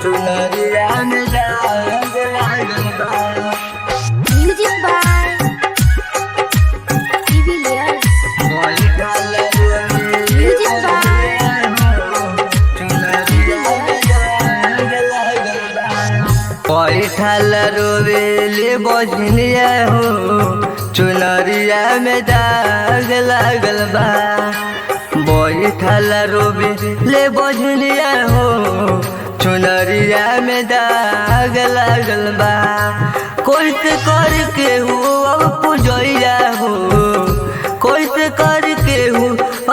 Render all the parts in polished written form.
चुनरिया में दाग लागल बा। Music by TVLS. बैठल रोवेले बजनिया हो चुनरिया में दाग लागल बा। बैठल रोवेले बजनिया हो चुनरिया में दाग लागल बा। बैठल रोवेले बजनिया हो चुनरिया में दाग लागल बा। कोइसे करके हो अब पूजैया हो, कोइसे करके हो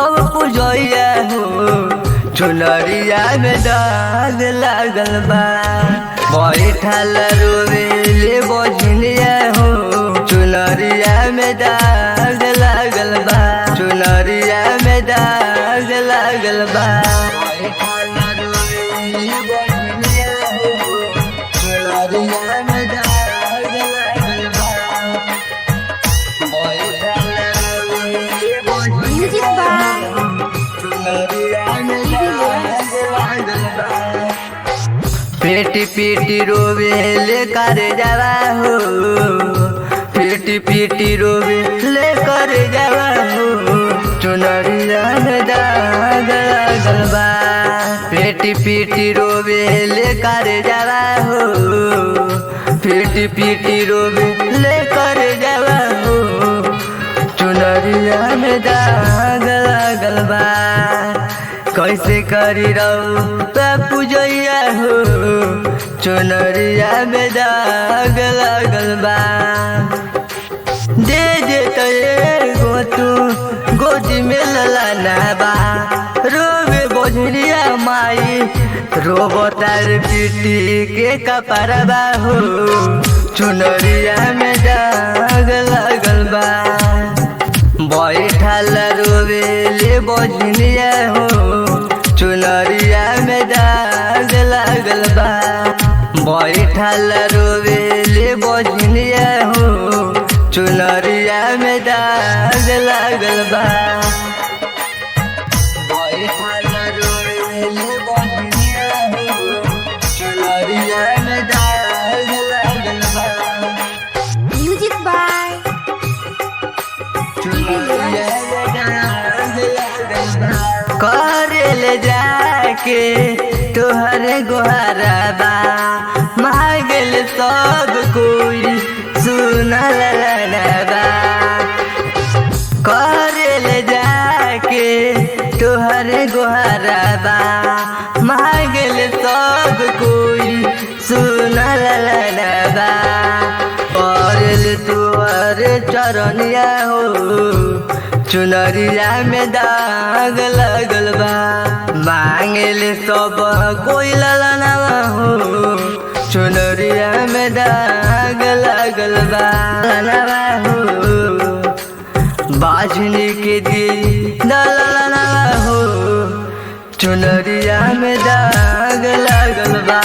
अब पूजैया हो चुनरिया में दाग लागल बा। बैठल रोवेले बजनिया हो चुनरिया में दाग लागल बा। चुनरिया में दाग लागल बा। बैठल रोवेले बजनिया हो चुनरिया में दाग लागल बा। बैठल रोवेले Music बजनिया by हो चुनरिया में दाग लागल बा। पेटी पीटी रोवेले कर जावा हो, पेटी पीटी रोवेले कर जावा हो चुनरिया में दाग लागल बा। पेटी पीटी रोवेले कर जावा हो, पेटी पीटी रोवेले कर जावा हो चुनरिया में दाग लागल बा। कैसे करी रहू पूजैया हो चुनरिया में दाग लागल बा। दे दे तो एगो तू गोदी में ललाना बा। रोवे बजनिया माई रोबो तार पीटी के कपड़वा हो चुनरिया में दाग लागल बा। बैठल रोवेले बजनिया हो चुनरिया में दाग लागल बा। बैठल रोवेले बजनिया हो चुनरिया में दाग लागल बा। बैठल रोवेले बजनिया हो चुनरिया में दाग लागल बा। Music by करेल जाके तोहर गोहराबा मांगल सब कोई सुनल ललबा। करेल जाके तोहर गोहराबा मांगल सब कोई सुनल ललबा। करेल तोहर चरनिया हो चुनरिया में दाग लागल बा। मांगल सब कोई ललनवा हो चुनरिया में दाग लागल बा। ललनवा हो बाजनी के दी ललनवा हो चुनरिया में दाग लागल बा।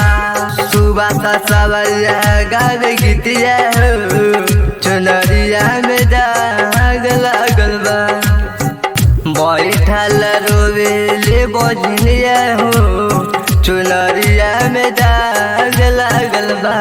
सुबह सा सवरिया गावे गीतिया हो चुनरिया में दाग लागल बा। बैठल रोवेले बजनिया हो चुनरिया में दाग लागल बा।